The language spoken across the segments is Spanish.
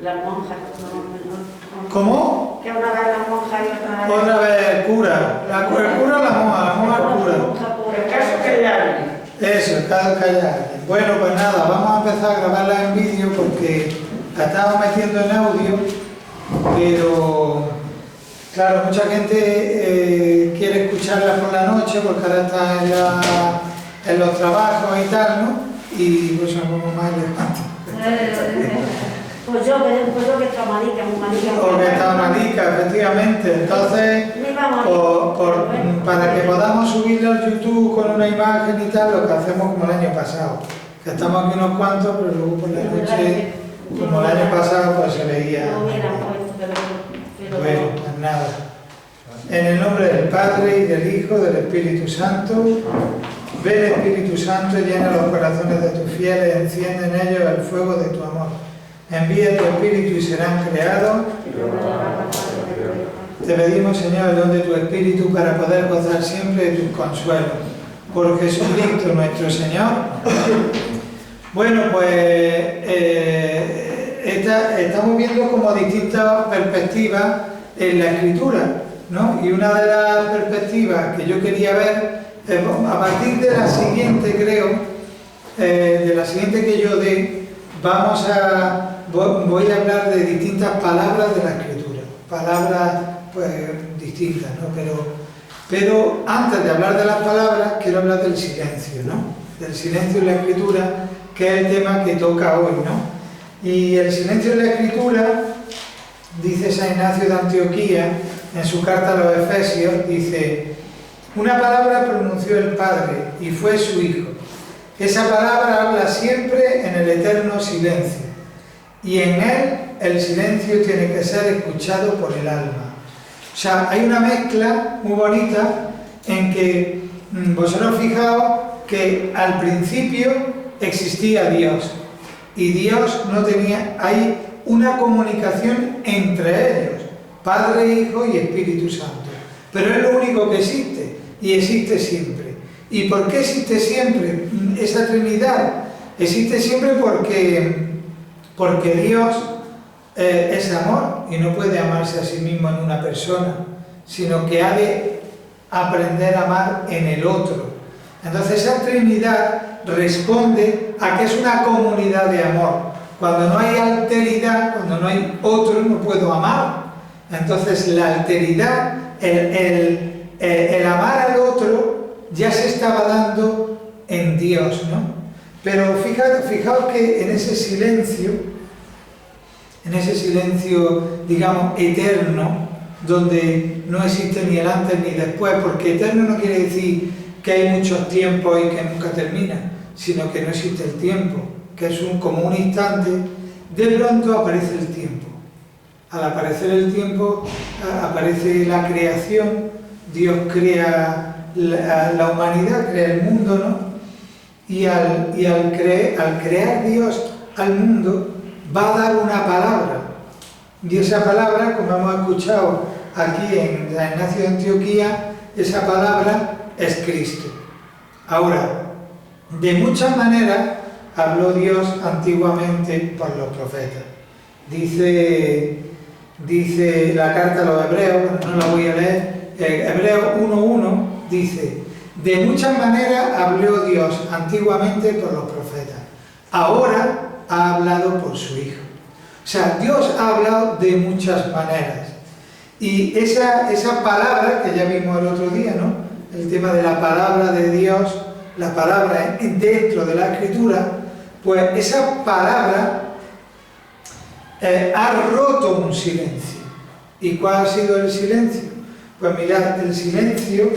Las monjas, no. ¿Cómo? Que una vez la monja y Otra vez el cura. El cura o la monja el cura. El caso que ya. Eso, el caso que haya. Bueno, pues nada, vamos a empezar a grabarla en vídeo porque la estamos metiendo en audio, pero claro, mucha gente quiere escucharla por la noche porque ahora está en los trabajos y tal, ¿no? Y pues son como más elegantes. Pues yo que está marica, muy marica. O que está marica, efectivamente. Entonces, para que podamos subirlo al YouTube con una imagen y tal, lo que hacemos como el año pasado. Que estamos aquí unos cuantos, pero luego por la noche, como el año pasado, pues se veía. Bueno, pues nada. En el nombre del Padre, y del Hijo, del Espíritu Santo. Ve el Espíritu Santo, llena los corazones de tus fieles, enciende en ellos el fuego de tu amor. Envía tu Espíritu y serán creados. Te pedimos, Señor, el don de tu Espíritu para poder gozar siempre de tus consuelos. Por Jesucristo nuestro Señor. Bueno, pues estamos viendo como distintas perspectivas en la Escritura, ¿no? Y una de las perspectivas que yo quería ver, a partir de la siguiente, creo, de la siguiente que yo dé, voy a hablar de distintas palabras de la Escritura, palabras pues distintas, ¿no? Pero antes de hablar de las palabras, quiero hablar del silencio, ¿no? Del silencio en la Escritura, que es el tema que toca hoy, ¿no? Y el silencio en la Escritura, dice San Ignacio de Antioquía, en su carta a los Efesios, dice: una palabra pronunció el Padre, y fue su Hijo. Esa palabra habla siempre en el eterno silencio, y en él el silencio tiene que ser escuchado por el alma. O sea, hay una mezcla muy bonita en que vosotros fijaos que al principio existía Dios, y Dios no tenía, hay una comunicación entre ellos, Padre, Hijo y Espíritu Santo, pero es lo único que existe, y existe siempre. ¿Y por qué existe siempre esa Trinidad? Existe siempre porque Dios es amor y no puede amarse a sí mismo en una persona, sino que ha de aprender a amar en el otro. Entonces esa Trinidad responde a que es una comunidad de amor. Cuando no hay alteridad, cuando no hay otro, no puedo amar. Entonces la alteridad, el amar al otro ya se estaba dando en Dios, ¿no? Pero fijaos que en ese silencio, digamos, eterno, donde no existe ni el antes ni después, porque eterno no quiere decir que hay muchos tiempos y que nunca termina, sino que no existe el tiempo, que es como un instante, de pronto aparece el tiempo. Al aparecer el tiempo, aparece la creación, Dios crea la humanidad, crea el mundo, ¿no? Y al crear Dios al mundo, va a dar una palabra. Y esa palabra, como hemos escuchado aquí en San Ignacio de Antioquía, esa palabra es Cristo. Ahora, de muchas maneras habló Dios antiguamente por los profetas. Dice la carta a los Hebreos, no la voy a leer, Hebreos 1:1 dice: de muchas maneras habló Dios antiguamente por los profetas, ahora ha hablado por su Hijo. O sea, Dios ha hablado de muchas maneras. Y esa palabra que ya vimos el otro día, ¿no? El tema de la palabra de Dios, la palabra dentro de la Escritura, pues esa palabra ha roto un silencio. ¿Y cuál ha sido el silencio? Pues mirad, el silencio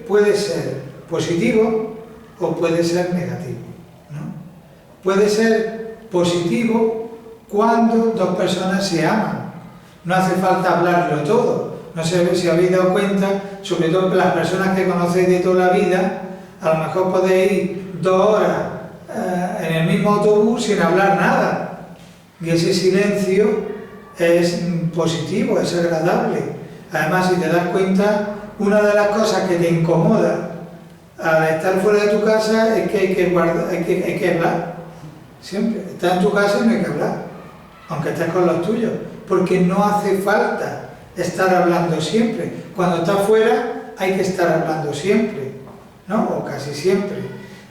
puede ser positivo o puede ser negativo, ¿no? Puede ser positivo cuando dos personas se aman. No hace falta hablarlo todo. No sé si habéis dado cuenta, sobre todo las personas que conocéis de toda la vida, a lo mejor podéis ir 2 horas en el mismo autobús sin hablar nada. Y ese silencio es positivo, es agradable. Además, si te das cuenta, una de las cosas que te incomoda al estar fuera de tu casa es que hay que hablar. Siempre. Estás en tu casa y no hay que hablar, aunque estés con los tuyos, porque no hace falta estar hablando siempre. Cuando estás fuera hay que estar hablando siempre, ¿no? O casi siempre.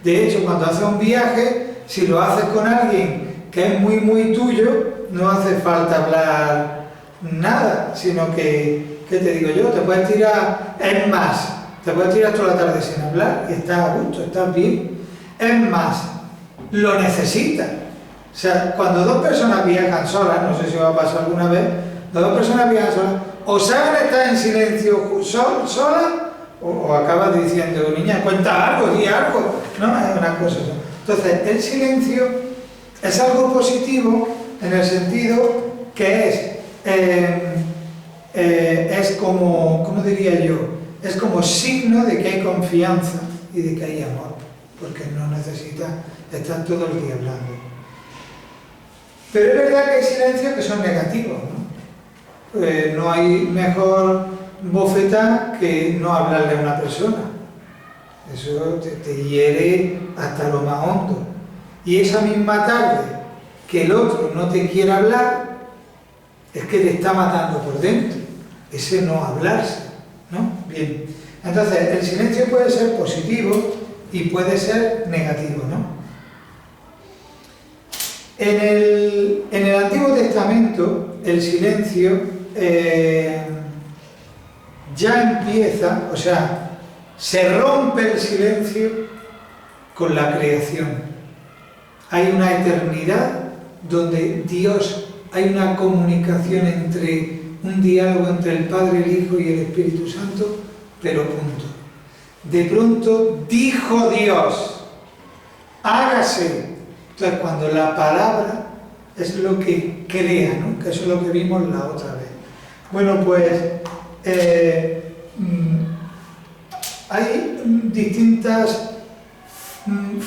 De hecho, cuando haces un viaje, si lo haces con alguien que es muy, muy tuyo, no hace falta hablar nada, sino que, ¿qué te digo yo? Te puedes tirar, es más, te puedes tirar toda la tarde sin hablar y estás a gusto, estás bien. Es más, lo necesitas. O sea, cuando dos personas viajan solas, no sé si va a pasar alguna vez, cuando dos personas viajan solas, o saben estar en silencio solas, o acabas diciendo, niña, cuenta algo, di algo. No, es una cosa. Entonces, el silencio es algo positivo en el sentido que es como, ¿cómo diría yo? Es como signo de que hay confianza y de que hay amor, porque no necesita estar todo el día hablando. Pero es verdad que hay silencios que son negativos, ¿no? No hay mejor bofetada que no hablarle a una persona. Eso te hiere hasta lo más hondo. Y esa misma tarde que el otro no te quiere hablar, es que te está matando por dentro. Ese no hablarse, ¿no? Bien. Entonces, el silencio puede ser positivo y puede ser negativo, ¿no? En el Antiguo Testamento, el silencio ya empieza, o sea, se rompe el silencio con la creación. Hay una eternidad donde Dios, hay una comunicación un diálogo entre el Padre, el Hijo y el Espíritu Santo, pero punto. De pronto dijo Dios, hágase. Entonces, cuando la palabra es lo que crea, ¿no? Que eso es lo que vimos la otra vez. Bueno, pues hay distintas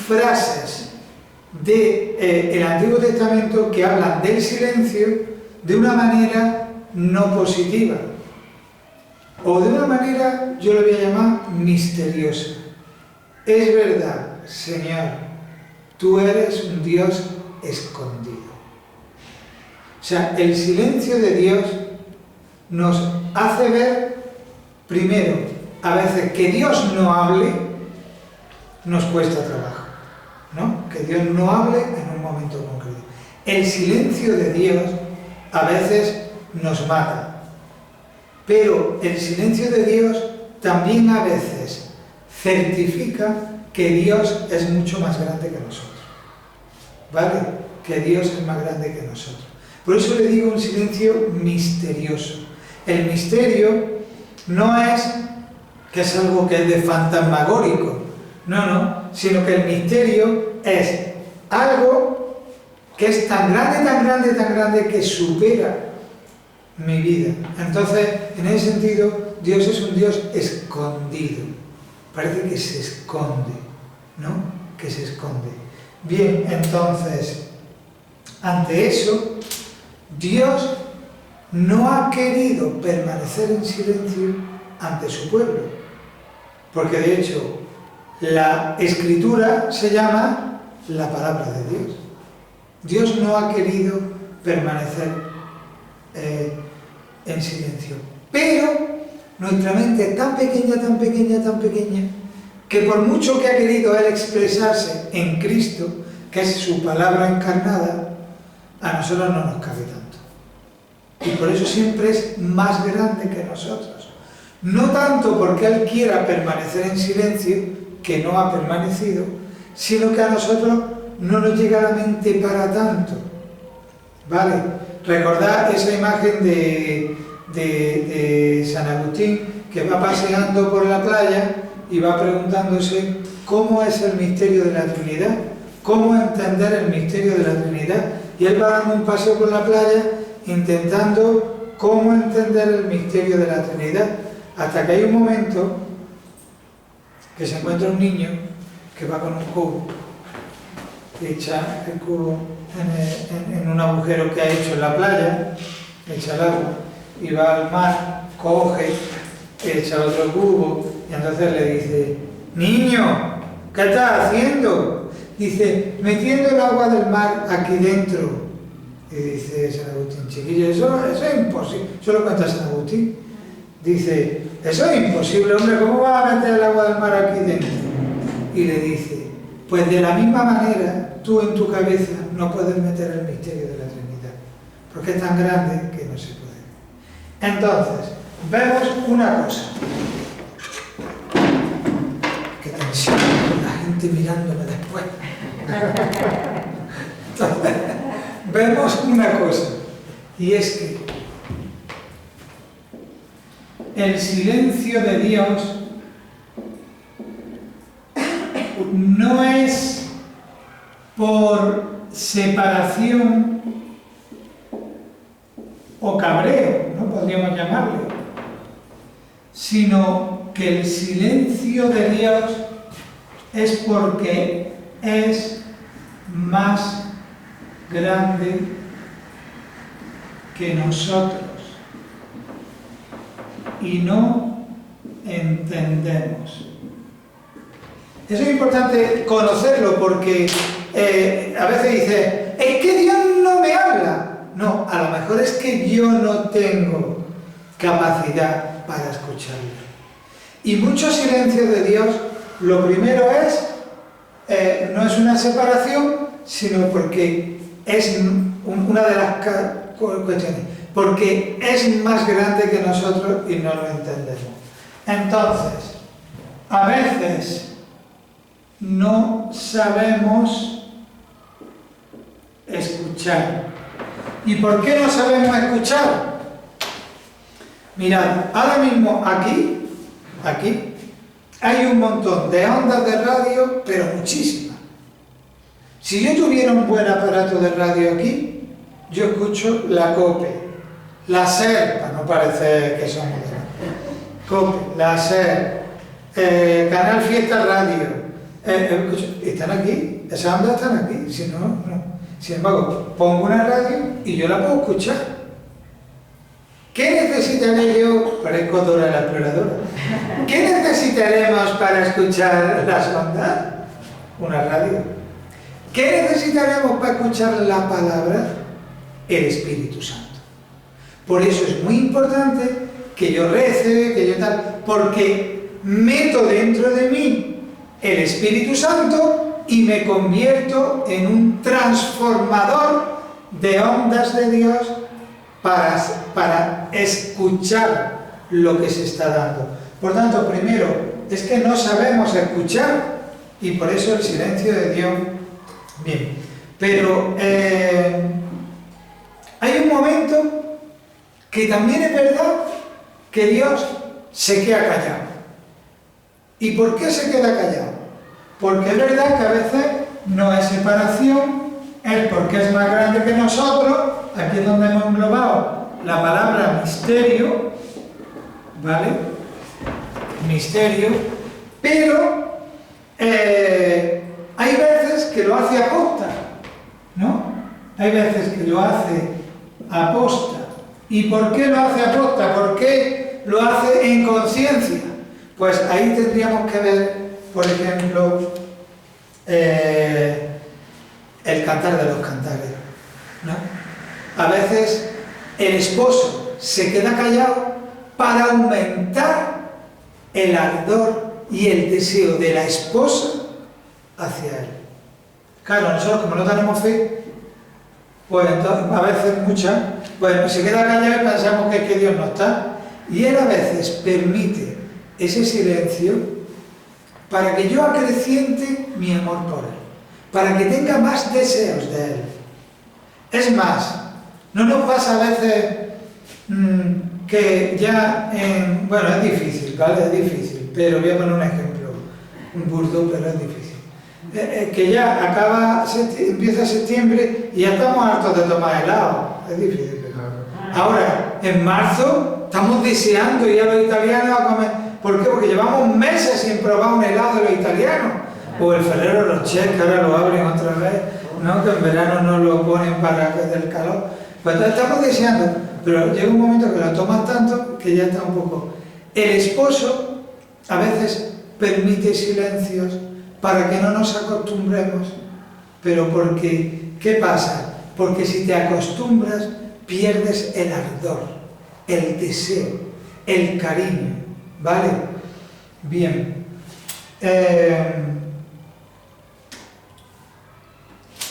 frases del Antiguo Testamento que hablan del silencio de una manera no positiva, o de una manera, yo lo voy a llamar misteriosa. Es verdad, Señor, tú eres un Dios escondido. O sea, el silencio de Dios nos hace ver, primero, a veces que Dios no hable, nos cuesta trabajo, ¿no? Que Dios no hable en un momento concreto. El silencio de Dios a veces nos mata, pero el silencio de Dios también a veces certifica que Dios es mucho más grande que nosotros, ¿vale? Que Dios es más grande que nosotros. Por eso le digo un silencio misterioso. El misterio no es que es algo que es de fantasmagórico, no, sino que el misterio es algo que es tan grande que supera mi vida. Entonces, en ese sentido, Dios es un Dios escondido. Parece que se esconde, ¿no? Que se esconde. Bien, entonces, ante eso, Dios no ha querido permanecer en silencio ante su pueblo, porque de hecho la Escritura se llama la palabra de Dios. Dios no ha querido permanecer en silencio, pero nuestra mente es tan pequeña, que por mucho que ha querido Él expresarse en Cristo, que es su palabra encarnada, a nosotros no nos cabe tanto. Y por eso siempre es más grande que nosotros. No tanto porque Él quiera permanecer en silencio, que no ha permanecido, sino que a nosotros no nos llega a la mente para tanto. ¿Vale? Recordad esa imagen de San Agustín, que va paseando por la playa y va preguntándose cómo es el misterio de la Trinidad, cómo entender el misterio de la Trinidad. Y él va dando un paseo por la playa intentando cómo entender el misterio de la Trinidad, hasta que hay un momento que se encuentra un niño que va con un cubo, echa el cubo en un agujero que ha hecho en la playa, echa el agua y va al mar, coge echa otro cubo y entonces le dice, niño, ¿qué estás haciendo? Dice, metiendo el agua del mar aquí dentro. Y dice San Agustín, chiquillo, eso es imposible. Eso lo cuenta San Agustín. Dice, eso es imposible, hombre, ¿cómo vas a meter el agua del mar aquí dentro? Y le dice, pues de la misma manera, tú en tu cabeza no puedes meter el misterio de la Trinidad, porque es tan grande que no se puede. Entonces, vemos una cosa. Qué tensión con la gente mirándome después. Entonces, vemos una cosa, y es que el silencio de Dios no es por separación o cabreo, ¿no? Podríamos llamarle, sino que el silencio de Dios es porque es más grande que nosotros y no entendemos. Eso es importante conocerlo porque a veces dice, es que Dios no me habla. No, a lo mejor es que yo no tengo capacidad para escucharlo. Y mucho silencio de Dios, lo primero es, no es una separación, sino porque es una de las cuestiones, porque es más grande que nosotros y no lo entendemos. Entonces, a veces no sabemos escuchar. ¿Y por qué no sabemos escuchar? Mirad, ahora mismo aquí, hay un montón de ondas de radio, pero muchísimas. Si yo tuviera un buen aparato de radio aquí, yo escucho la COPE, la SER, para no parecer que somos de la COPE, la SER, Canal Fiesta Radio, están aquí, esas ondas están aquí, si no, no. Sin embargo, pongo una radio y yo la puedo escuchar. ¿Qué necesitaré yo? Parezco Dora la exploradora. ¿Qué necesitaremos para escuchar las ondas? Una radio. ¿Qué necesitaremos para escuchar la palabra? El Espíritu Santo. Por eso es muy importante que yo rece, que yo tal, porque meto dentro de mí el Espíritu Santo y me convierto en un transformador de ondas de Dios para escuchar lo que se está dando. Por tanto, primero, es que no sabemos escuchar y por eso el silencio de Dios. Bien, pero hay un momento que también es verdad que Dios se queda callado. ¿Y por qué se queda callado? Porque es verdad que a veces no es separación, es porque es más grande que nosotros. Aquí es donde hemos englobado la palabra misterio, ¿vale? Misterio, pero hay veces que lo hace aposta, ¿no? Hay veces que lo hace aposta. ¿Y por qué lo hace aposta? ¿Por qué lo hace en conciencia? Pues ahí tendríamos que ver, por ejemplo, el cantar de los cantares, ¿no? A veces el esposo se queda callado para aumentar el ardor y el deseo de la esposa hacia él. Claro, nosotros como no tenemos fe, pues entonces, a veces muchas, pues se queda callado y pensamos que es que Dios no está. Y él a veces permite ese silencio para que yo acreciente mi amor por él, para que tenga más deseos de él. Es más, no nos pasa a veces que ya bueno, es difícil, ¿vale? Es difícil, pero voy a poner un ejemplo, un burdo, pero es difícil. Que ya empieza septiembre y ya estamos hartos de tomar helado. Es difícil. Ahora, en marzo, estamos deseando ir a los italianos a comer. ¿Por qué? Porque llevamos meses sin probar un helado de los italianos. O el Ferrero Rocher, que ahora lo abren otra vez, ¿no? Que en verano no lo ponen para que dé el calor. Pues estamos deseando, pero llega un momento que lo toman tanto que ya está un poco. El esposo a veces permite silencios para que no nos acostumbremos, pero porque, ¿qué pasa? Porque si te acostumbras, pierdes el ardor, el deseo, el cariño, ¿vale? Bien.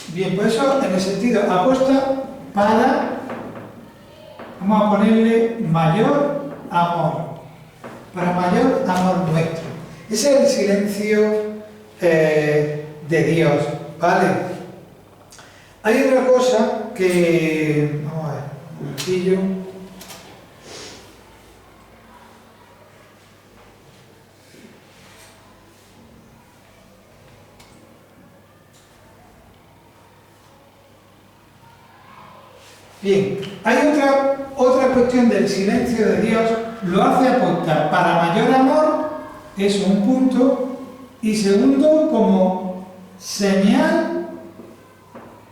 Bien, pues eso en el sentido apuesta para, vamos a ponerle mayor amor, para mayor amor nuestro. Ese es el silencio de Dios, ¿vale? Hay otra cosa que, vamos a ver, un momentillo. Bien, hay otra cuestión del silencio de Dios, lo hace apostar para mayor amor, es un punto, y segundo, como señal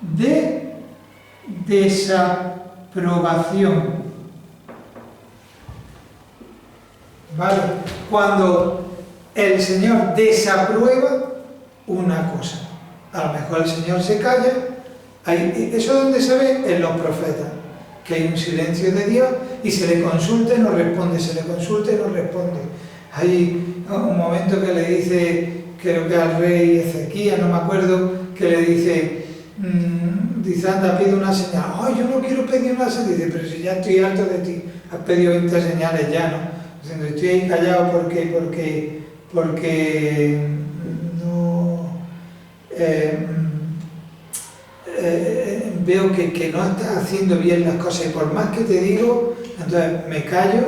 de desaprobación. ¿Vale? Cuando el Señor desaprueba una cosa, a lo mejor el Señor se calla. Eso es donde se ve en los profetas, que hay un silencio de Dios y se le consulta y no responde, se le consulta y no responde. Hay un momento que le dice, creo que al rey Ezequías, no me acuerdo, que le dice, anda, pide una señal. Ay, yo no quiero pedir una señal. Dice, pero si ya estoy harto de ti, has pedido 20 señales ya, ¿no? Diciendo, estoy ahí callado porque no... veo que no estás haciendo bien las cosas y por más que te digo, entonces me callo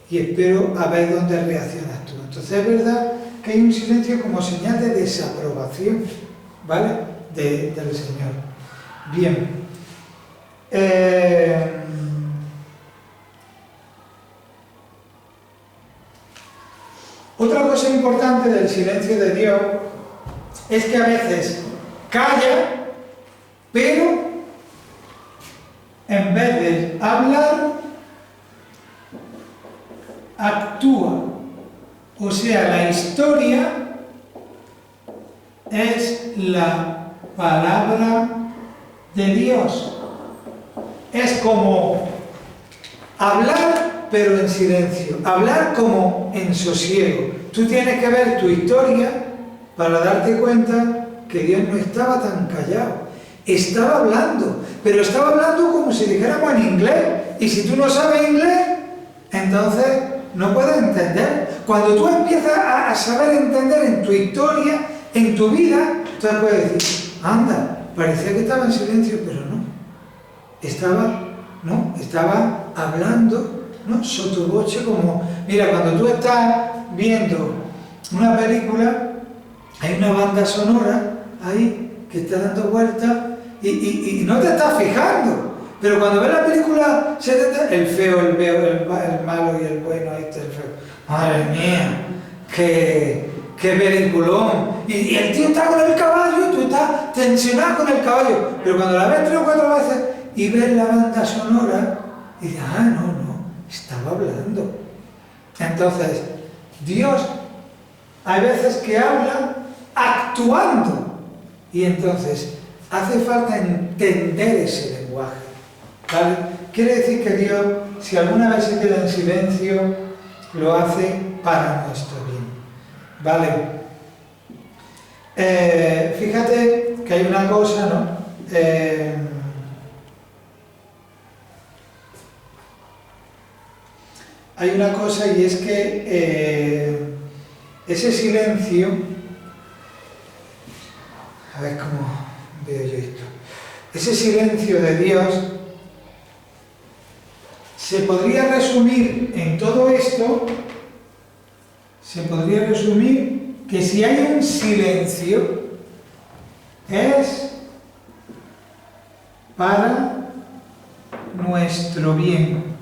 y espero a ver dónde reaccionas tú. Entonces es verdad que hay un silencio como señal de desaprobación, ¿vale? Del Señor. Bien. Otra cosa importante del silencio de Dios es que a veces calla, pero en vez de hablar, actúa. O sea, la historia es la palabra de Dios. Es como hablar, pero en silencio. Hablar como en sosiego. Tú tienes que ver tu historia para darte cuenta que Dios no estaba tan callado. Estaba hablando, pero estaba hablando como si dijéramos en inglés. Y si tú no sabes inglés, entonces no puedes entender. Cuando tú empiezas a saber entender en tu historia, en tu vida, entonces puedes decir, anda, parecía que estaba en silencio, pero no. Estaba hablando, ¿no? Sotoboche, como, mira, cuando tú estás viendo una película, hay una banda sonora ahí que está dando vueltas y no te estás fijando. Pero cuando ves la película, el feo, el malo y el bueno, el feo. Madre mía, qué peliculón. Y el tío está con el caballo y tú estás tensionado con el caballo. Pero cuando la ves 3 o 4 veces y ves la banda sonora, y dices, no, estaba hablando. Entonces, Dios, hay veces que habla actuando. Y entonces, hace falta entender ese lenguaje, ¿vale? Quiere decir que Dios, si alguna vez se queda en silencio, lo hace para nuestro bien, ¿vale? Fíjate que hay una cosa, ¿no? Hay una cosa y es que ese silencio, a ver cómo veo yo esto, ese silencio de Dios se podría resumir en todo esto, se podría resumir que si hay un silencio es para nuestro bien.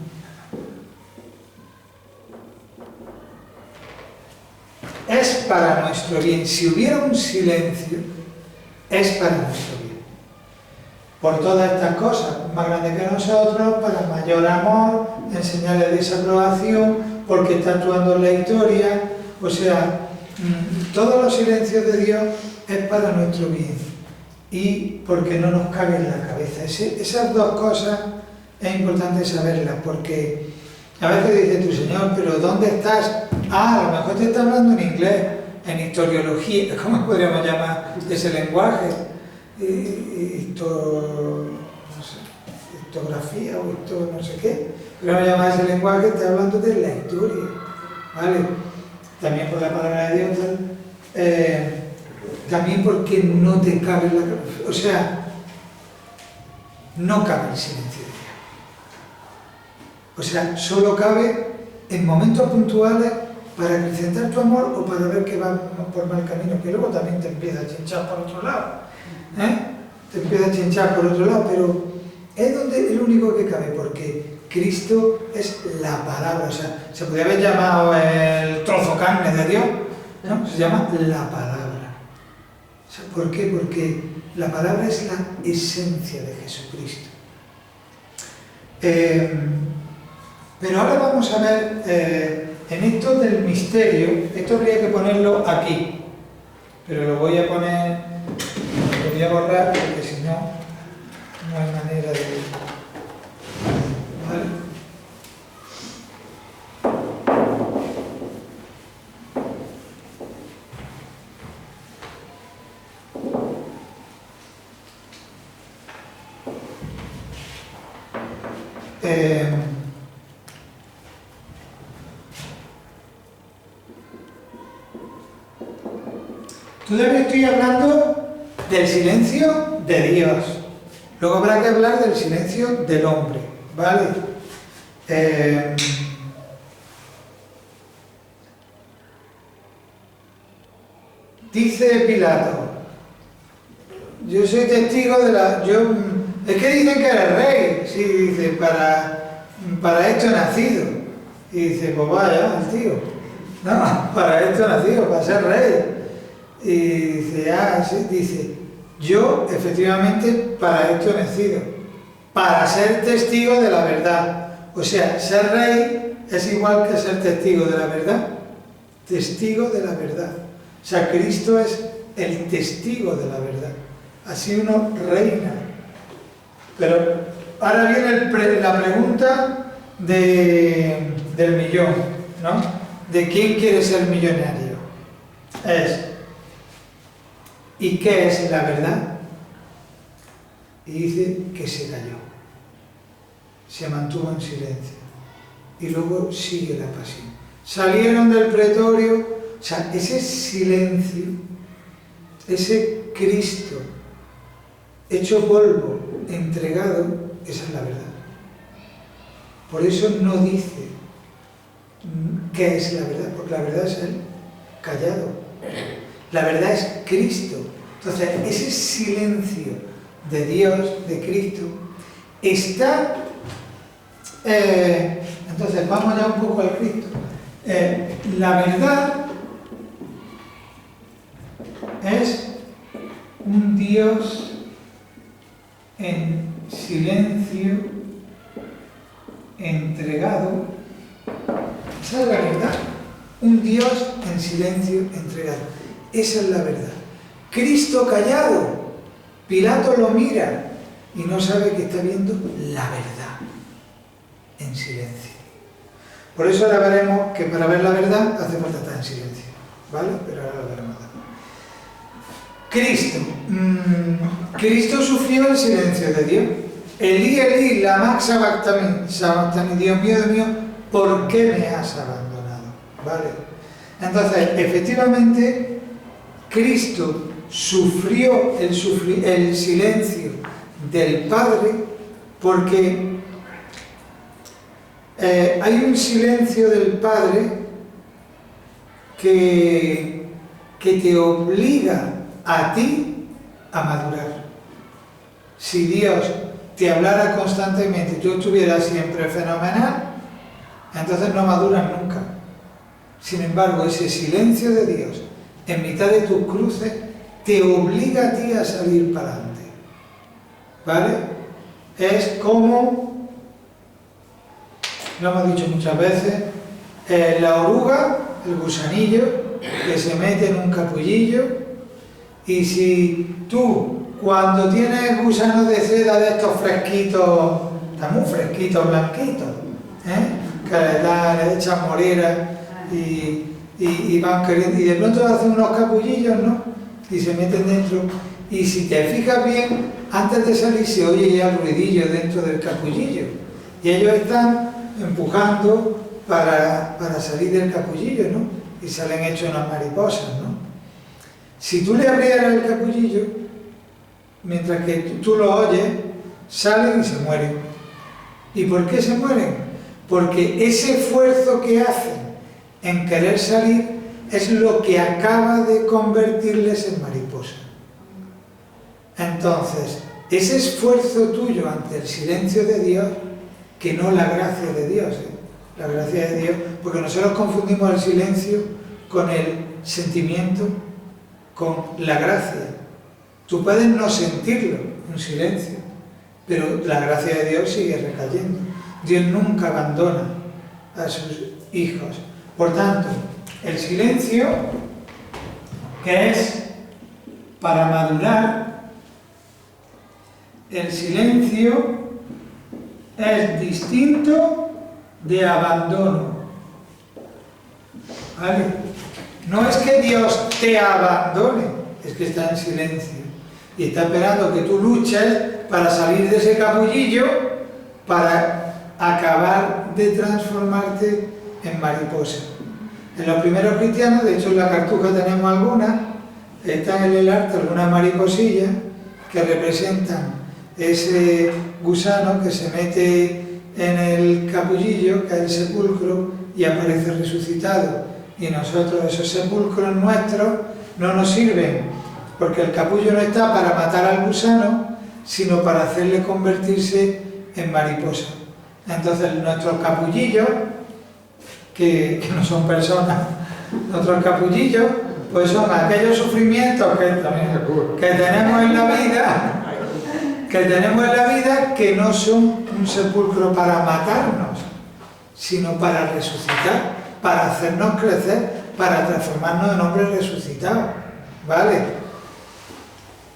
Es para nuestro bien. Si hubiera un silencio, es para nuestro bien. Por todas estas cosas, más grandes que nosotros, para mayor amor, en señal de desaprobación, porque está actuando en la historia. O sea, todos los silencios de Dios es para nuestro bien y porque no nos cabe en la cabeza. Esas dos cosas es importante saberlas, porque a veces dice tu Señor, pero ¿dónde estás? A lo mejor te está hablando en inglés, en historiología, ¿cómo podríamos llamar ese lenguaje? Histografía o no sé qué, pero me llama ese lenguaje, está hablando de la historia, ¿vale? También por la palabra de Dios, también porque no te cabe la cabeza, o sea, no cabe el silencio de Dios. O sea, solo cabe en momentos puntuales para acrecentar tu amor o para ver que va por mal camino, que luego también te empieza a chinchar por otro lado, te empieza a chinchar por otro lado, pero es donde el único que cabe, porque Cristo es la palabra. O sea, se podría haber llamado el trozo carne de Dios, ¿no? Se llama la palabra. O sea, ¿por qué? Porque la palabra es la esencia de Jesucristo. Pero ahora vamos a ver, en esto del misterio, esto habría que ponerlo aquí, pero lo voy a poner, lo voy a borrar porque si no, no hay manera de... ¿Vale? Todavía estoy hablando del silencio de Dios. Luego habrá que hablar del silencio del hombre, ¿vale? Dice Pilato, yo soy testigo de la... es que dicen que eres rey. Sí, dice, para esto he nacido. Y dice, pues vaya, el tío. No, para esto he nacido, para ser rey. Y dice, sí, dice, yo efectivamente para esto he nacido, para ser testigo de la verdad. O sea, ser rey es igual que ser testigo de la verdad. Testigo de la verdad. O sea, Cristo es el testigo de la verdad. Así uno reina. Pero ahora viene la pregunta del millón, ¿no? ¿De quién quiere ser millonario? ¿Y qué es la verdad? Y dice que se calló, se mantuvo en silencio y luego sigue la pasión. Salieron del pretorio, o sea, ese silencio, ese Cristo hecho polvo, entregado, esa es la verdad. Por eso no dice qué es la verdad, porque la verdad es Él, callado. La verdad es Cristo. Entonces, ese silencio de Dios, de Cristo, está... entonces, vamos ya un poco al Cristo. La verdad es un Dios en silencio, entregado. Esa es la verdad. Un Dios en silencio, entregado. Esa es la verdad. Cristo callado. Pilato lo mira y no sabe que está viendo la verdad en silencio. Por eso ahora veremos que para ver la verdad hace falta estar en silencio, ¿vale? Pero ahora lo veremos. Cristo. Cristo sufrió el silencio de Dios. Elí, Elí, lama sabactani, Dios mío, ¿por qué me has abandonado? ¿Vale? Entonces, efectivamente, Cristo sufrió el silencio del Padre porque hay un silencio del Padre que te obliga a ti a madurar. Si Dios te hablara constantemente y tú estuvieras siempre fenomenal, entonces no maduras nunca. Sin embargo, ese silencio de Dios en mitad de tus cruces te obliga a ti a salir para adelante. ¿Vale? Es como, lo hemos dicho muchas veces, La oruga, el gusanillo, que se mete en un capullillo, y si tú, cuando tienes gusanos de seda de estos fresquitos, están muy fresquitos, blanquitos, que le echan morera y van queriendo, y de pronto hacen unos capullillos, ¿no? Y se meten dentro, y si te fijas bien, antes de salir se oye ya el ruidillo dentro del capullillo, y ellos están empujando para salir del capullillo, ¿no? Y salen hechos unas mariposas, ¿no? Si tú le abrieras el capullillo, mientras que tú lo oyes, salen y se mueren. ¿Y por qué se mueren? Porque ese esfuerzo que hacen en querer salir es lo que acaba de convertirles en mariposas. Entonces, ese esfuerzo tuyo ante el silencio de Dios, que no la gracia de Dios, la gracia de Dios, porque nosotros confundimos el silencio con el sentimiento, con la gracia. Tú puedes no sentirlo, un silencio, pero la gracia de Dios sigue recayendo. Dios nunca abandona a sus hijos. Por tanto, el silencio, que es para madurar, el silencio es distinto de abandono. ¿Vale? No es que Dios te abandone, es que está en silencio y está esperando que tú luches para salir de ese capullillo, para acabar de transformarte en mariposa. En los primeros cristianos, de hecho en la Cartuja tenemos algunas, están en el arte algunas mariposillas que representan ese gusano que se mete en el capullillo, que es el sepulcro, y aparece resucitado. Y nosotros, esos sepulcros nuestros, no nos sirven, porque el capullo no está para matar al gusano, sino para hacerle convertirse en mariposa. Entonces nuestros capullillos, que no son personas, nuestros capullillos, pues son aquellos sufrimientos que tenemos en la vida, que no son un sepulcro para matarnos, sino para resucitar, para hacernos crecer, para transformarnos en hombres resucitados, ¿vale?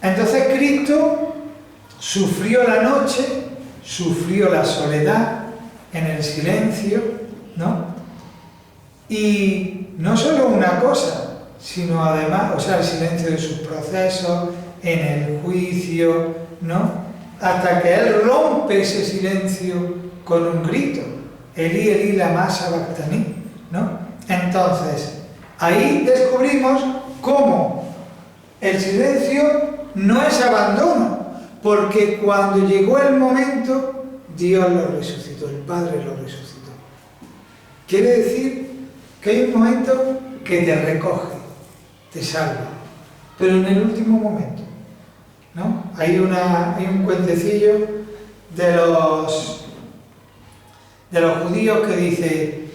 Entonces Cristo sufrió la noche, sufrió la soledad en el silencio, ¿no? Y no solo una cosa, sino además, o sea, el silencio de sus procesos, en el juicio, ¿no? Hasta que Él rompe ese silencio con un grito, Elí, Elí, lama sabactani, ¿no? Entonces, ahí descubrimos cómo el silencio no es abandono, porque cuando llegó el momento, Dios lo resucitó, el Padre lo resucitó. Quiere decir que hay un momento que te recoge, te salva, pero en el último momento, ¿no? Hay un cuentecillo de los judíos que dice: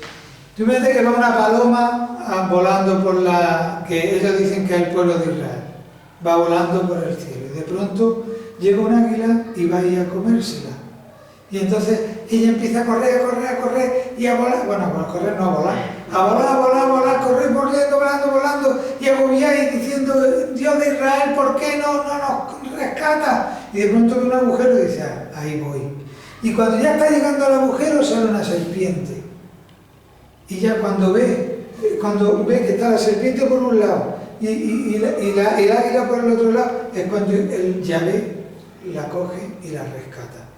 tú me dices que va una paloma volando por que ellos dicen que es el pueblo de Israel, va volando por el cielo, y de pronto llega un águila y va a ir a comérsela. Y entonces ella empieza a correr, y a volar, bueno, a correr no, a volar, correr, volando, y agobiar y diciendo: Dios de Israel, ¿por qué no nos rescata? Y de pronto ve un agujero y dice: ahí voy. Y cuando ya está llegando al agujero sale una serpiente. Y ya cuando ve que está la serpiente por un lado y el águila por el otro lado, es cuando él ya ve, la coge y la rescata.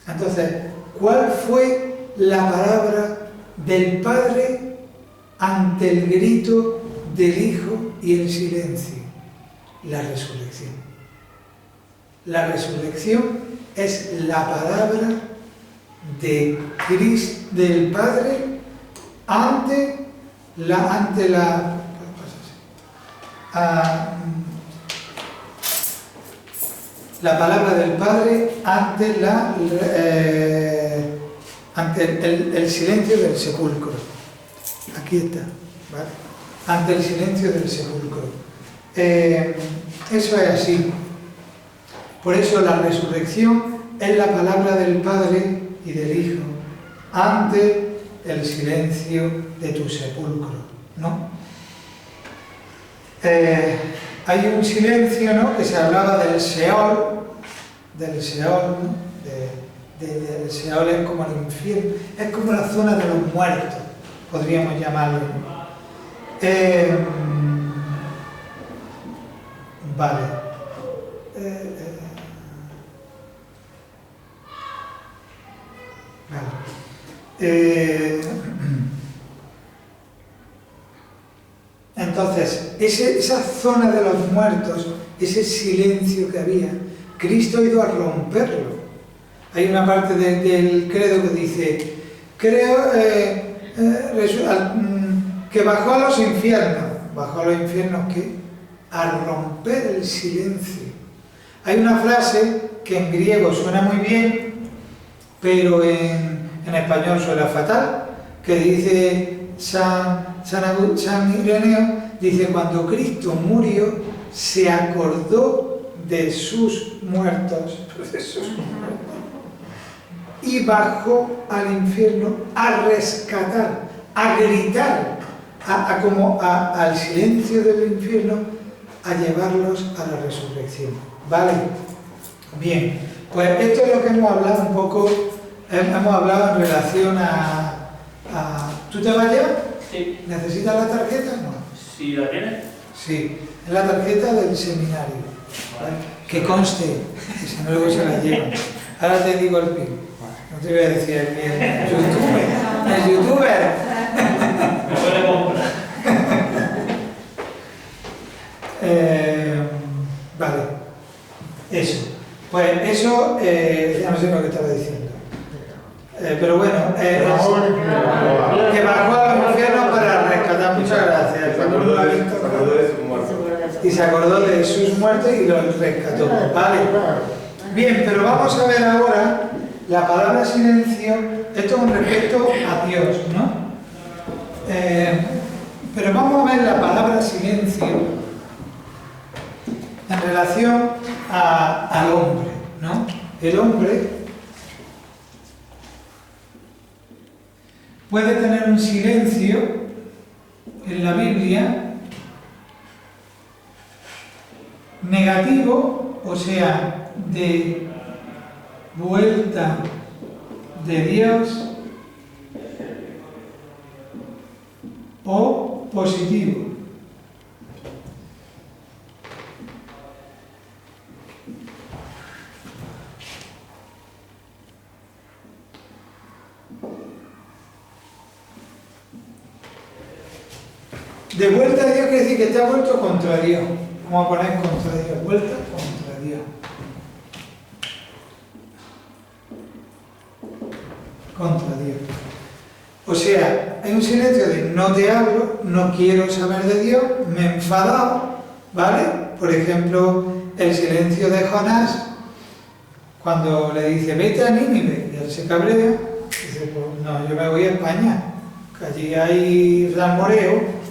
Entonces, ¿cuál fue la palabra del Padre ante el grito del Hijo y el silencio? La resurrección. La resurrección es la palabra de Cristo, del Padre ante la palabra del Padre ante el silencio del sepulcro. Aquí está, ¿vale? Ante el silencio del sepulcro. Eso es así. Por eso la resurrección es la palabra del Padre y del Hijo ante el silencio de tu sepulcro, ¿no? Hay un silencio, ¿no?, que se hablaba del Seol, ¿no? Del Seol es como el infierno, es como la zona de los muertos, podríamos llamarlo. Vale. Entonces, esa zona de los muertos, ese silencio que había, Cristo ha ido a romperlo. Hay una parte del credo que dice, creo que bajó a los infiernos. ¿Bajó a los infiernos qué? A romper el silencio. Hay una frase que en griego suena muy bien, pero en español suena fatal, que dice San Ireneo, dice, cuando Cristo murió, se acordó de sus muertos, y bajó al infierno a rescatar, a gritar, al silencio del infierno, a llevarlos a la resurrección. ¿Vale? Bien, pues esto es lo que hemos hablado un poco, hemos hablado en relación a ¿tú te vas ya? Sí. ¿Necesitas la tarjeta? No. ¿Sí la tienes? Sí, es la tarjeta del seminario. ¿Vale? Que conste, que si no luego se la llevan. Ahora te digo el PIN. No te voy a decir el PIN. El youtuber. Me puede comprar. Vale. Eso. Pues eso, ya no sé lo que estaba diciendo. Pero bueno, que bajó a los infiernos para rescatar. Muchas gracias. Y se acordó de sus muertes y los rescató. Vale. Bien, pero vamos a ver ahora la palabra silencio. Esto con respecto a Dios, ¿no? Pero vamos a ver la palabra silencio en relación al hombre, ¿no? El hombre puede tener un silencio en la Biblia negativo, o sea, de vuelta de Dios, o positivo. De vuelta a Dios quiere decir que te ha vuelto contra Dios. Vamos a poner contra Dios. Vuelta contra Dios. Contra Dios. O sea, hay un silencio de no te hablo, no quiero saber de Dios, me he enfadado, ¿vale? Por ejemplo, el silencio de Jonás, cuando le dice, vete a Nínive, y él se cabrea, dice, pues no, yo me voy a España, que allí hay salmoreo,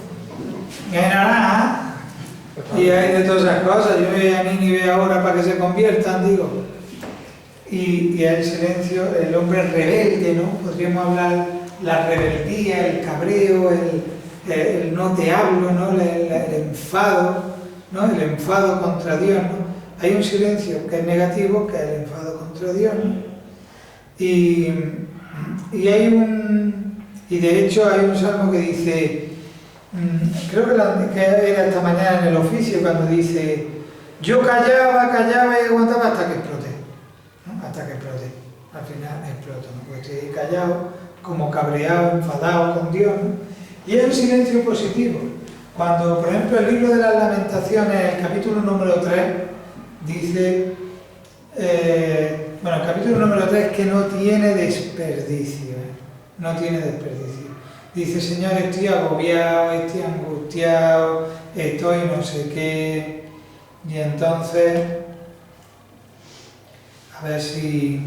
y hay naranja, y hay de todas esas cosas, yo me voy a Nínive ahora para que se conviertan, digo. Y el silencio, el hombre rebelde, ¿no? Podríamos hablar la rebeldía, el cabreo, el no te hablo, ¿no? El enfado, ¿no? El enfado contra Dios, ¿no? Hay un silencio que es negativo, que es el enfado contra Dios, ¿no? Y de hecho hay un salmo que dice, creo que era esta mañana en el oficio, cuando dice, yo callaba y aguantaba hasta que exploté, ¿no? Hasta que exploté. Al final exploto, ¿no? Porque estoy callado, como cabreado, enfadado con Dios, ¿no? Y es un silencio positivo. Cuando, por ejemplo, el libro de las Lamentaciones, el capítulo número 3, dice, bueno, el capítulo número 3 es que no tiene desperdicio, ¿eh? No tiene desperdicio. Dice, Señor, estoy agobiado, estoy angustiado, estoy no sé qué. Y entonces, a ver si...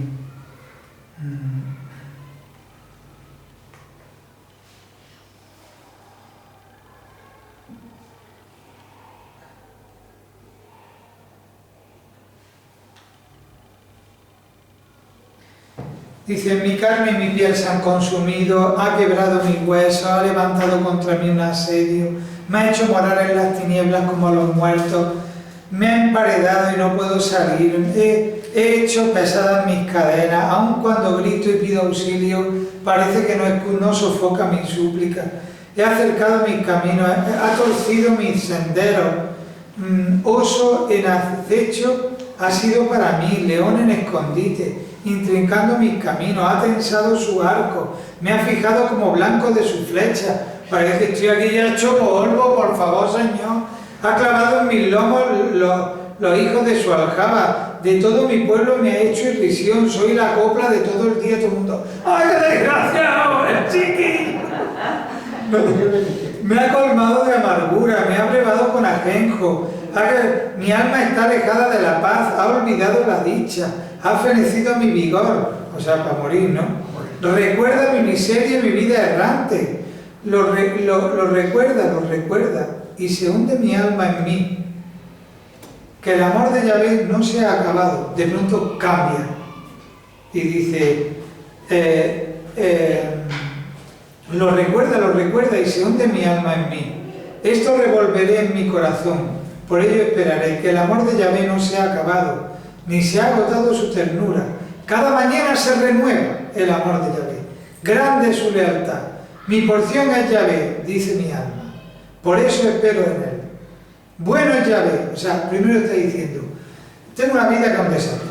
Dice, mi carne y mi piel se han consumido, ha quebrado mis huesos, ha levantado contra mí un asedio, me ha hecho morar en las tinieblas como los muertos, me ha emparedado y no puedo salir, he hecho pesadas mis cadenas, aun cuando grito y pido auxilio, parece que no sofoca mi súplica. He acercado mis caminos, ha torcido mis senderos, oso en acecho ha sido para mí, león en escondite, intrincando mis caminos, ha tensado su arco, me ha fijado como blanco de su flecha, parece que estoy aquí ya hecho polvo, por favor, Señor. Ha clavado en mis lomos los hijos de su aljaba, de todo mi pueblo me ha hecho irrisión, soy la copla de todo el día, todo el mundo. ¡Ay, qué desgraciado, el chiqui! Me ha colmado de amargura, me ha brevado con ajenjo, mi alma está alejada de la paz, ha olvidado la dicha, ha fenecido mi vigor, o sea, para morir, ¿no? Recuerda mi miseria y mi vida errante, lo recuerda, y se hunde mi alma en mí. Que el amor de Yahvé no se ha acabado, de pronto cambia, y dice, lo recuerda y se hunde mi alma en mí. Esto revolveré en mi corazón, por ello esperaré, que el amor de Yahvé no se ha acabado, ni se ha agotado su ternura. Cada mañana se renueva el amor de Yahvé. Grande es su lealtad. Mi porción es Yahvé, dice mi alma. Por eso espero en él. Bueno es Yahvé. O sea, primero está diciendo, tengo una vida que es un desastre.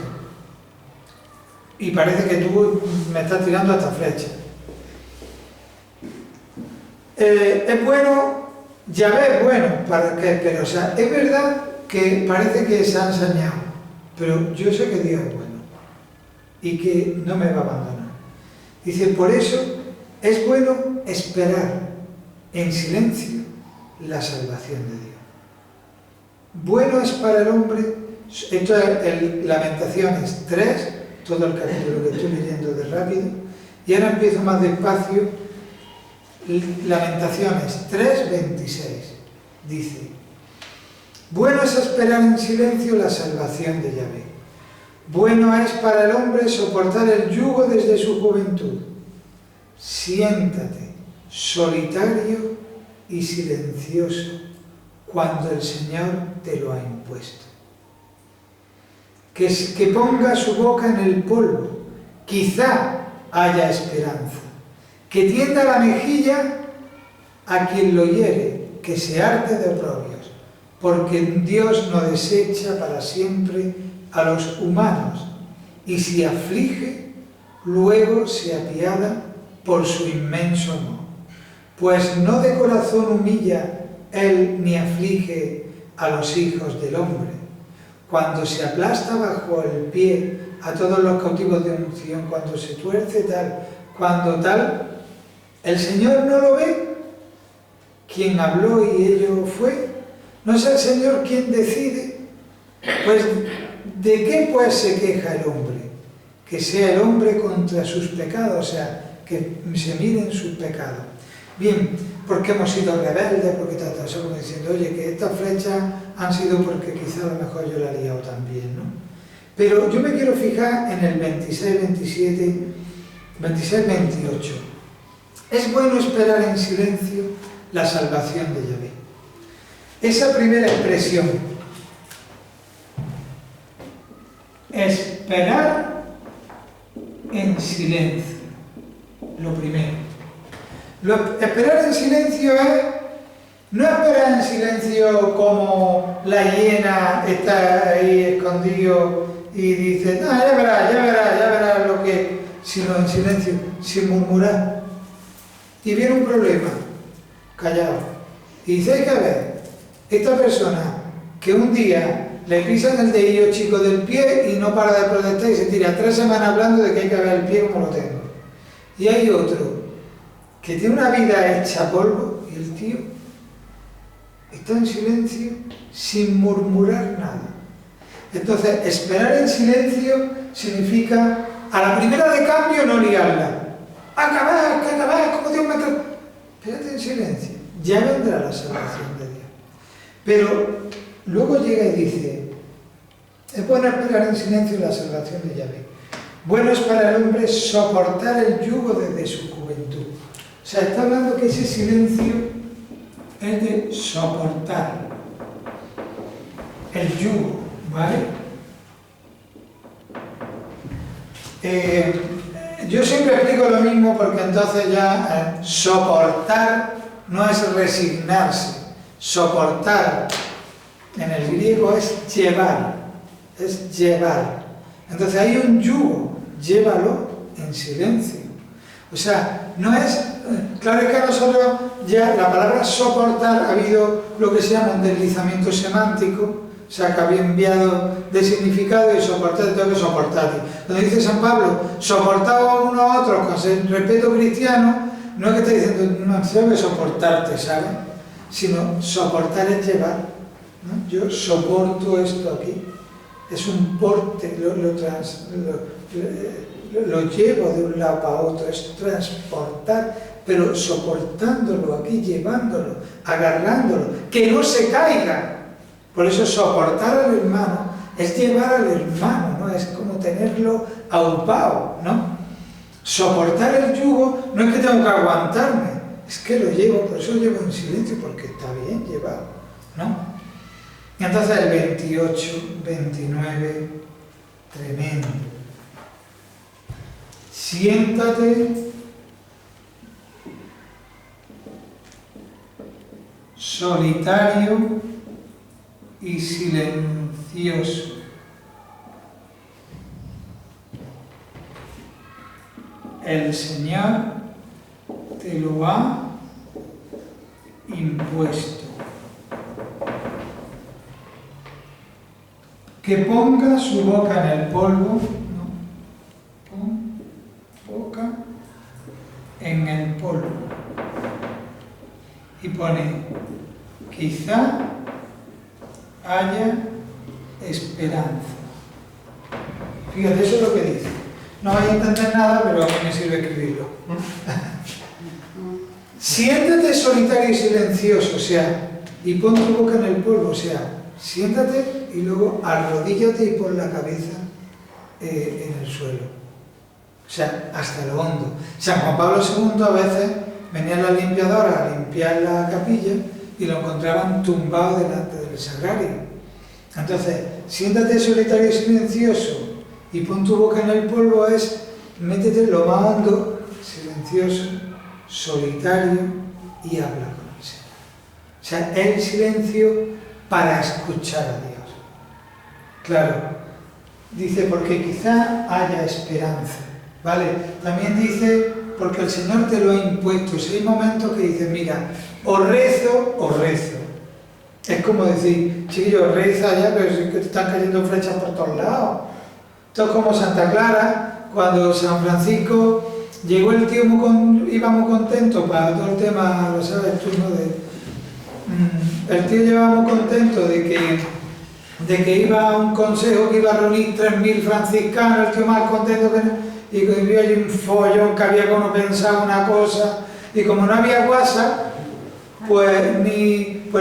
Y parece que tú me estás tirando hasta flecha. Es bueno, Yahvé es bueno, pero o sea, es verdad que parece que se ha ensañado, pero yo sé que Dios es bueno y que no me va a abandonar. Dice, por eso es bueno esperar en silencio la salvación de Dios. Bueno es para el hombre, esto es Lamentaciones 3, todo el capítulo que estoy leyendo de rápido, y ahora empiezo más despacio. Lamentaciones 3:26 dice, bueno es esperar en silencio la salvación de Yahvé. Bueno es para el hombre soportar el yugo desde su juventud. Siéntate solitario y silencioso cuando el Señor te lo ha impuesto. Que ponga su boca en el polvo, quizá haya esperanza. Que tienda la mejilla a quien lo hiere, que se harte de oprobios, porque Dios no desecha para siempre a los humanos, y si aflige, luego se apiada por su inmenso amor. Pues no de corazón humilla él ni aflige a los hijos del hombre. Cuando se aplasta bajo el pie a todos los cautivos de unción, cuando se tuerce tal, cuando tal, ¿el Señor no lo ve? ¿Quién habló y ello fue? ¿No es el Señor quien decide? Pues, ¿de qué pues se queja el hombre? Que sea el hombre contra sus pecados, o sea, que se miren sus pecados. Bien, porque hemos sido rebeldes, porque tal, como diciendo, oye, que estas flechas han sido porque quizá a lo mejor yo la he liado también, ¿no? Pero yo me quiero fijar en el 26, 27, 26, 28. Es bueno esperar en silencio la salvación de Yahvé. Esa primera expresión, esperar en silencio, lo primero. Esperar en silencio es, no esperar en silencio como la hiena está ahí escondido y dice, no, ya verás lo que, sino en silencio, sin murmurar. Y viene un problema, callado. Y dice, hay que ver, esta persona que un día le pisan el dedillo chico del pie y no para de protestar y se tira 3 semanas hablando de que hay que ver el pie como lo tengo. Y hay otro que tiene una vida hecha polvo y el tío está en silencio sin murmurar nada. Entonces, esperar en silencio significa a la primera de cambio no liarla. Acabar, como Dios me trae. Espérate en silencio, ya vendrá la salvación de Dios. Pero luego llega y dice, es bueno esperar en silencio la salvación de Yahvé. Bueno es para el hombre soportar el yugo desde su juventud. O sea, está hablando que ese silencio es de soportar el yugo, ¿vale? Yo siempre explico lo mismo porque entonces ya soportar no es resignarse. Soportar en el griego es llevar, Entonces hay un yugo, llévalo en silencio. O sea, no es... Claro, es que nosotros ya la palabra soportar ha habido lo que se llama un deslizamiento semántico, o sea, que había enviado de significado y soportar, tengo que soportar. Donde dice San Pablo, soportaos unos a otros con el respeto cristiano, no es que esté diciendo, no, tengo que soportarte, ¿sabes? Sino soportar es llevar, ¿no? Yo soporto esto aquí, es un porte, lo llevo de un lado para otro, es transportar, pero soportándolo aquí, llevándolo, agarrándolo, que no se caiga. Por eso soportar al hermano es llevar al hermano, ¿no? Es como tenerlo aupado, ¿no? Soportar el yugo no es que tengo que aguantarme, es que lo llevo, por eso lo llevo en silencio, porque está bien llevado, ¿no? Y entonces el 28, 29, tremendo. Siéntate solitario y silencioso. El Señor te lo ha impuesto. Que ponga su boca en el polvo, ¿no? Pon boca en el polvo. Y pone, quizá haya esperanza. Fíjate, eso es lo que dice. No vais a entender nada, pero a mí me sirve escribirlo. Siéntate solitario y silencioso, o sea, y pon tu boca en el polvo, o sea, siéntate y luego arrodíllate y pon la cabeza en el suelo. O sea, hasta lo hondo. San Juan Pablo II a veces venía la limpiadora a limpiar la capilla y lo encontraban tumbado delante del sagrario. Entonces, siéntate solitario y silencioso y pon tu boca en el polvo es, métete lo más hondo, silencioso, solitario y habla con el Señor. O sea, el silencio para escuchar a Dios. Claro, dice, porque quizá haya esperanza, ¿vale? También dice, porque el Señor te lo ha impuesto. Si hay momentos que dices, mira, o rezo o rezo. Es como decir, chiquillo, reza ya, pero es que te están cayendo flechas por todos lados. Esto es como Santa Clara, cuando San Francisco llegó el tío iba muy contento para todo el tema, lo sabes tú, ¿no? El tío llevaba muy contento de que iba a un consejo que iba a reunir 3.000 franciscanos, el tío más contento que y vio allí un follón que había como pensado una cosa, y como no había WhatsApp, pues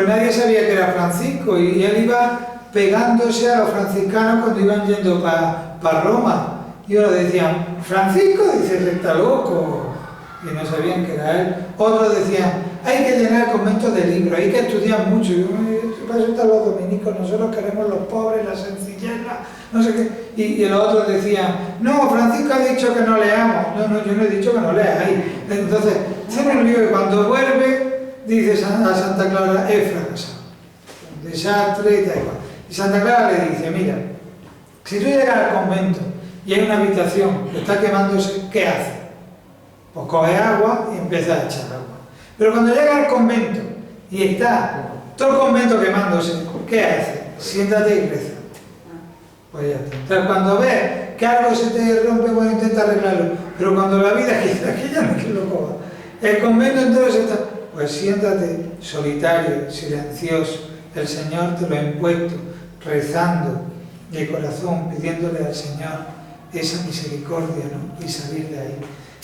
nadie sabía que era Francisco, y él iba pegándose a los franciscanos cuando iban yendo para Roma. Y uno decían, Francisco, dice, está loco, y no sabían que era él. Otros decían, hay que llenar el convento de libros, hay que estudiar mucho. Y yo, para eso están los dominicos, nosotros queremos los pobres, la sencillez, no sé qué. Y los otros decían, no, Francisco ha dicho que no leamos. No, yo no he dicho que no leáis. Entonces, se me olvidó que cuando vuelve, dice a Santa Clara, he fracasado. Desastre y tal. Y Santa Clara le dice, mira, si tú llegas al convento y hay una habitación que está quemándose, ¿qué haces? Pues coge agua y empieza a echar agua. Pero cuando llega al convento y está todo el convento quemándose, ¿qué haces? Siéntate y reza. Pues ya está. Entonces cuando ves que algo se te rompe, bueno, intenta arreglarlo. Pero cuando la vida quizá que ya no es que lo coja. El convento entero se está... Pues siéntate solitario, silencioso. El Señor te lo ha impuesto, rezando de corazón, pidiéndole al Señor esa misericordia, ¿no? Y salir de ahí.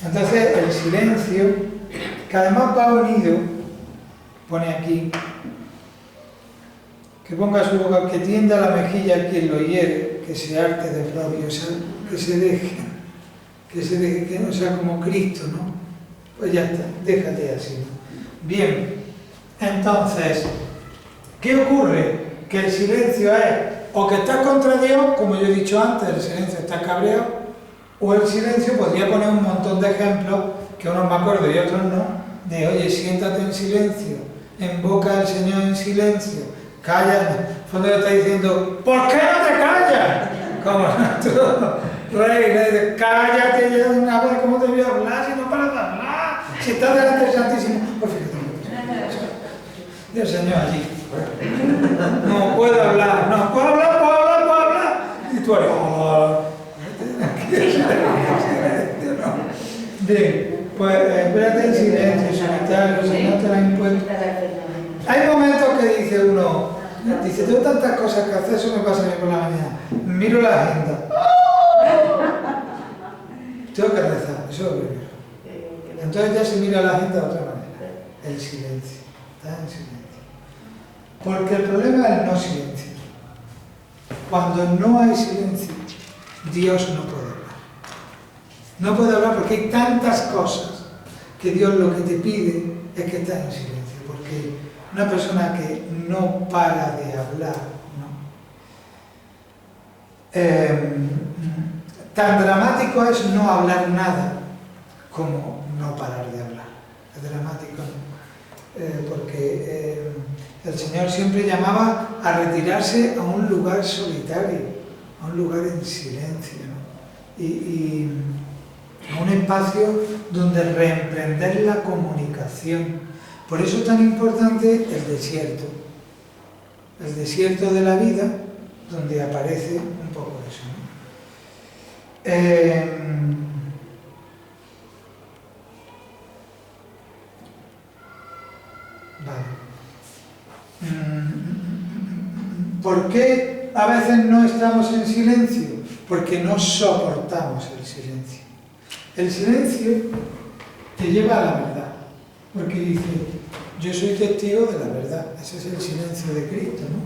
Entonces el silencio, que además va unido, pone aquí, que ponga su boca, que tienda la mejilla a quien lo hiere, que se arte de rabia, o sea, que se deje, que no sea como Cristo, ¿no? Pues ya está, déjate así, ¿no? Bien, entonces, ¿qué ocurre? Que el silencio es o que estás contra Dios, como yo he dicho antes, el silencio está cabreado, o el silencio, podría poner un montón de ejemplos, que unos me acuerdo y otros no, de oye, siéntate en silencio, invoca al Señor en silencio, calla, en el fondo le está diciendo, ¿por qué no te callas? Como tú, rey, cállate ya de una vez, ¿cómo te voy a hablar si no paras de hablar? Si estás delante del Santísimo, pues fíjate, y el Señor allí. No puedo hablar, no puedo hablar, puedo hablar, puedo hablar. Y tú eres, oh, bien, pues espérate en silencio, solitario, si no te la impuesto. Hay momentos que dice uno, dice, tengo tantas cosas que hacer, eso me pasa a mí por la mañana. Miro la agenda. Tengo que rezar, eso es lo primero. Entonces ya se mira la agenda de otra manera. El silencio, está en silencio. Porque el problema es el no silencio. Cuando no hay silencio, Dios no puede hablar. No puede hablar porque hay tantas cosas que Dios lo que te pide es que estés en silencio. Porque una persona que no para de hablar, ¿no? Tan dramático es no hablar nada como no parar de hablar. Es dramático, ¿no? Porque el Señor siempre llamaba a retirarse a un lugar solitario, a un lugar en silencio, ¿no? Y a un espacio donde reemprender la comunicación. Por eso es tan importante el desierto de la vida, donde aparece un poco eso, ¿no? Vale. ¿Por qué a veces no estamos en silencio? Porque no soportamos el silencio. El silencio te lleva a la verdad, porque dice, yo soy testigo de la verdad. Ese es el silencio de Cristo, ¿no?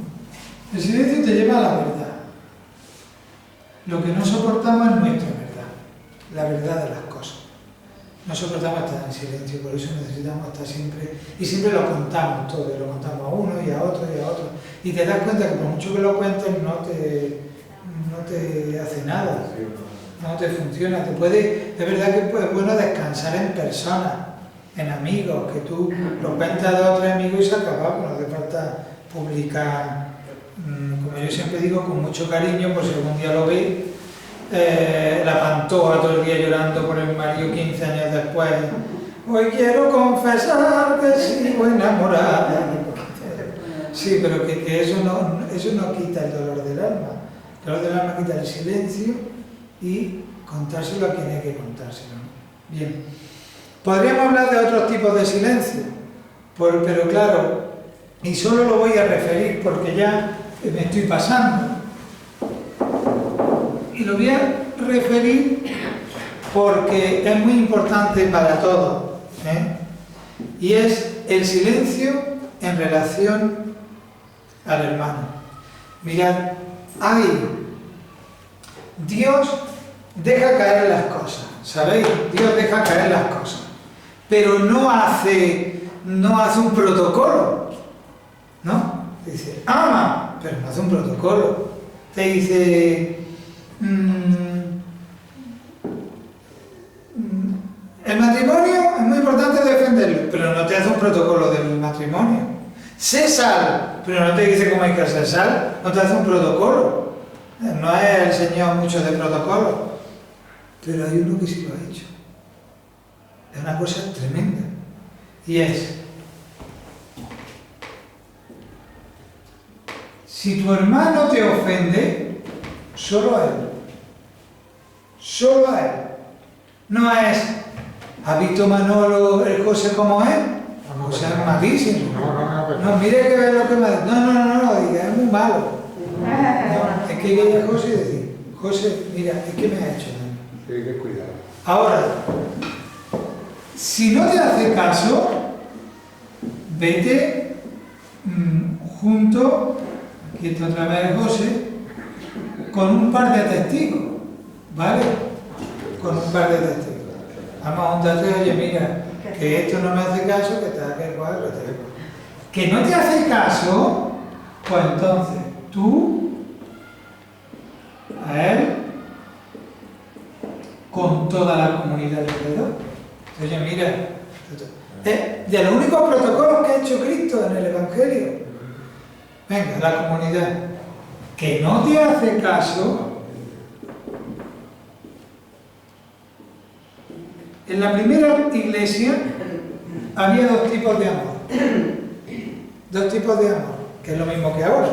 El silencio te lleva a la verdad. Lo que no soportamos es nuestra verdad, la verdad de las cosas. No soportamos estar en silencio, por eso necesitamos estar siempre, y siempre lo contamos todo, y lo contamos a uno y a otro y a otro. Y te das cuenta que por mucho que lo cuentes no te hace nada, no te funciona. Es verdad que es bueno descansar en personas, en amigos, que tú lo cuentas a 2 o 3 amigos y se acaba, no hace falta publicar, como yo siempre digo, con mucho cariño, por si algún día lo veis. La Pantoja todo el día llorando por el marido 15 años después. Hoy quiero confesar que sigo enamorada. Sí, pero que eso no quita el dolor del alma. El dolor del alma quita el silencio y contárselo a quien hay que contárselo, ¿no? Bien. Podríamos hablar de otros tipos de silencio, pero claro, y solo lo voy a referir porque ya me estoy pasando. Y lo voy a referir porque es muy importante para todos, ¿eh? Y es el silencio en relación al hermano. Mirad, Dios deja caer las cosas, ¿sabéis? Dios deja caer las cosas, pero no hace un protocolo, ¿no? Dice, ama, pero no hace un protocolo. Te dice, el matrimonio es muy importante defenderlo, pero no te hace un protocolo del matrimonio. Sé sal, pero no te dice cómo hay que hacer sal, no te hace un protocolo. No es el Señor mucho de protocolo, pero hay uno que sí lo ha hecho. Es una cosa tremenda. Y es, si tu hermano te ofende, solo a él. Solo a él. No es, ¿ha visto Manolo el José como es? José es malísimo. No, mire que ve lo que me ha dicho. No, diga, es muy malo. No, es que viene José y decir, José, mira, es que me ha hecho daño. Hay que cuidar. Ahora, si no te hace caso, vete junto, aquí está otra vez José, con un par de testigos, ¿vale? con un par de testigos. Vamos a juntarte, oye, mira, que esto no me hace caso, que tal, que cual, que tal. Que no te hace caso, pues entonces tú a él con toda la comunidad alrededor. Oye, mira, de los únicos protocolos que ha hecho Cristo en el Evangelio, venga, la comunidad que no te hace caso. En la primera iglesia había dos tipos de amor. Dos tipos de amor, que es lo mismo que ahora.